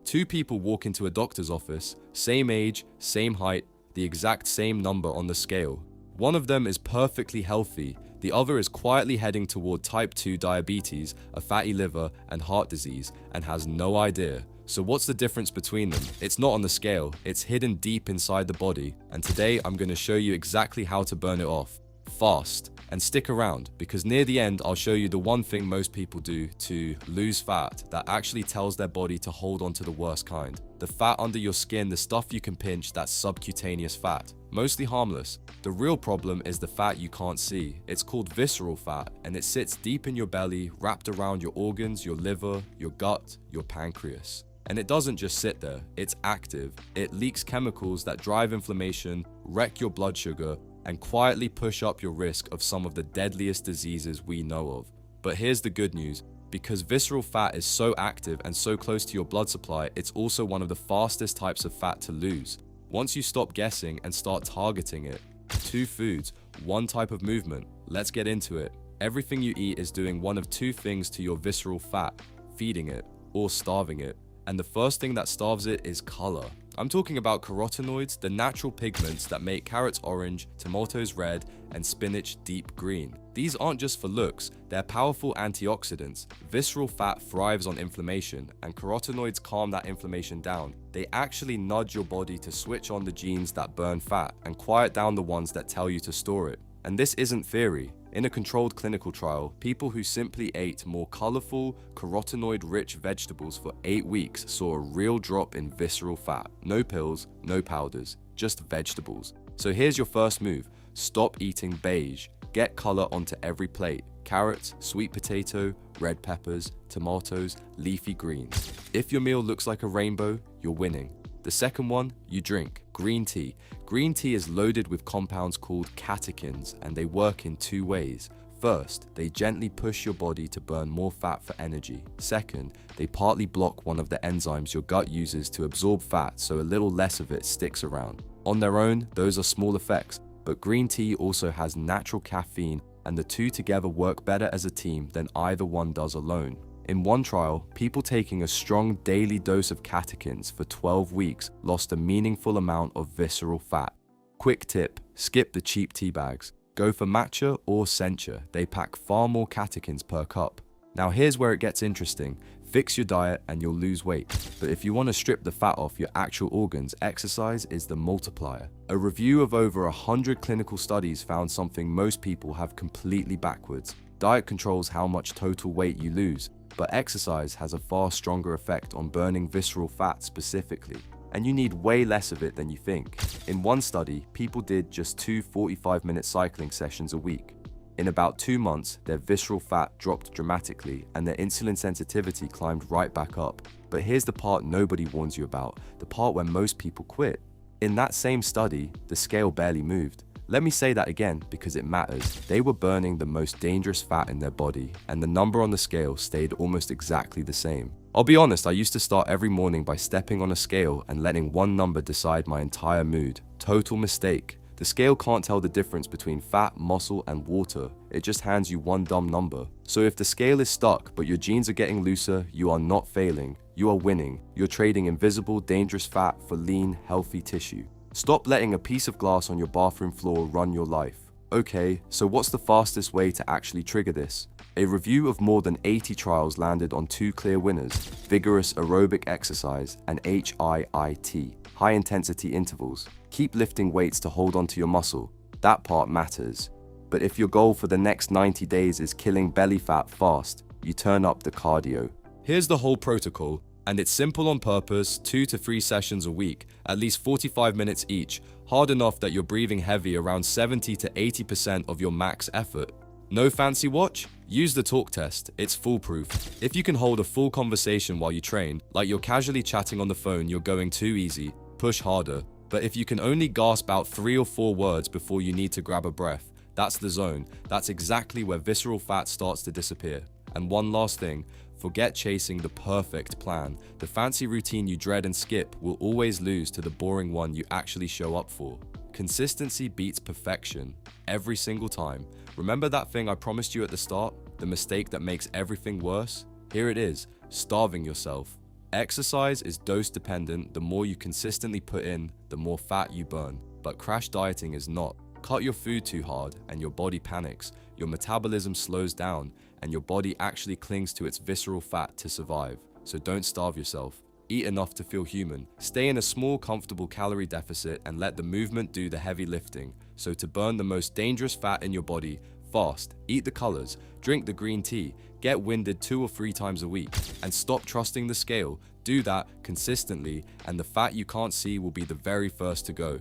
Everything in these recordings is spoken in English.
Two people walk into a doctor's office, same age, same height, the exact same number on the scale. One of them is perfectly healthy, the other is quietly heading toward type 2 diabetes, a fatty liver, and heart disease, and has no idea. So what's the difference between them? It's not on the scale, it's hidden deep inside the body, and today I'm going to show you exactly how to burn it off. Fast. And stick around, because near the end I'll show you the one thing most people do to lose fat that actually tells their body to hold on to the worst kind. The fat under your skin, the stuff you can pinch, that's subcutaneous fat. Mostly harmless. The real problem is the fat you can't see. It's called visceral fat, and it sits deep in your belly, wrapped around your organs, your liver, your gut, your pancreas. And it doesn't just sit there, it's active. It leaks chemicals that drive inflammation, wreck your blood sugar, and quietly push up your risk of some of the deadliest diseases we know of. But here's the good news. Because visceral fat is so active and so close to your blood supply, it's also one of the fastest types of fat to lose. Once you stop guessing and start targeting it. 2 foods, 1 type of movement. Let's get into it. Everything you eat is doing one of 2 things to your visceral fat, feeding it or starving it. And the first thing that starves it is color. I'm talking about carotenoids, the natural pigments that make carrots orange, tomatoes red, and spinach deep green. These aren't just for looks, they're powerful antioxidants. Visceral fat thrives on inflammation, and carotenoids calm that inflammation down. They actually nudge your body to switch on the genes that burn fat and quiet down the ones that tell you to store it. And this isn't theory. In a controlled clinical trial, people who simply ate more colorful, carotenoid-rich vegetables for 8 weeks saw a real drop in visceral fat. No pills, no powders, just vegetables. So here's your first move. Stop eating beige. Get color onto every plate. Carrots, sweet potato, red peppers, tomatoes, leafy greens. If your meal looks like a rainbow, you're winning. The second one, you drink green tea. Green tea is loaded with compounds called catechins, and they work in 2 ways. First, they gently push your body to burn more fat for energy. Second, they partly block one of the enzymes your gut uses to absorb fat, so a little less of it sticks around. On their own, those are small effects, but green tea also has natural caffeine, and the 2 together work better as a team than either one does alone. In one trial, people taking a strong daily dose of catechins for 12 weeks lost a meaningful amount of visceral fat. Quick tip, skip the cheap tea bags. Go for matcha or sencha, they pack far more catechins per cup. Now here's where it gets interesting. Fix your diet and you'll lose weight. But if you want to strip the fat off your actual organs, exercise is the multiplier. A review of over 100 clinical studies found something most people have completely backwards. Diet controls how much total weight you lose, but exercise has a far stronger effect on burning visceral fat specifically, and you need way less of it than you think. In one study, people did just 2 45-minute cycling sessions a week. In about 2 months, their visceral fat dropped dramatically and their insulin sensitivity climbed right back up. But here's the part nobody warns you about, the part where most people quit. In that same study, the scale barely moved. Let me say that again because it matters. They were burning the most dangerous fat in their body, and the number on the scale stayed almost exactly the same. I'll be honest, I used to start every morning by stepping on a scale and letting one number decide my entire mood. Total mistake. The scale can't tell the difference between fat, muscle, and water. It just hands you one dumb number. So if the scale is stuck, but your genes are getting looser, you are not failing. You are winning. You're trading invisible, dangerous fat for lean, healthy tissue. Stop letting a piece of glass on your bathroom floor run your life. Okay, so what's the fastest way to actually trigger this? A review of more than 80 trials landed on 2 clear winners: vigorous aerobic exercise and HIIT, high intensity intervals. Keep lifting weights to hold onto your muscle. That part matters. But if your goal for the next 90 days is killing belly fat fast, you turn up the cardio. Here's the whole protocol. And it's simple on purpose, 2 to 3 sessions a week, at least 45 minutes each, hard enough that you're breathing heavy around 70 to 80% of your max effort. No fancy watch? Use the talk test, it's foolproof. If you can hold a full conversation while you train, like you're casually chatting on the phone, you're going too easy, push harder. But if you can only gasp out 3 or 4 words before you need to grab a breath, that's the zone. That's exactly where visceral fat starts to disappear. And one last thing, forget chasing the perfect plan. The fancy routine you dread and skip will always lose to the boring one you actually show up for. Consistency beats perfection, every single time. Remember that thing I promised you at the start? The mistake that makes everything worse? Here it is, starving yourself. Exercise is dose dependent. The more you consistently put in, the more fat you burn. But crash dieting is not. Cut your food too hard and your body panics, your metabolism slows down, and your body actually clings to its visceral fat to survive. So don't starve yourself. Eat enough to feel human. Stay in a small, comfortable calorie deficit and let the movement do the heavy lifting. So to burn the most dangerous fat in your body, fast, eat the colors, drink the green tea, get winded 2 or 3 times a week, and stop trusting the scale. Do that consistently, and the fat you can't see will be the very first to go.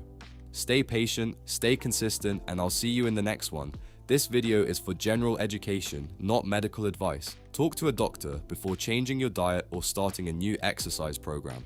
Stay patient, stay consistent, and I'll see you in the next one. This video is for general education, not medical advice. Talk to a doctor before changing your diet or starting a new exercise program.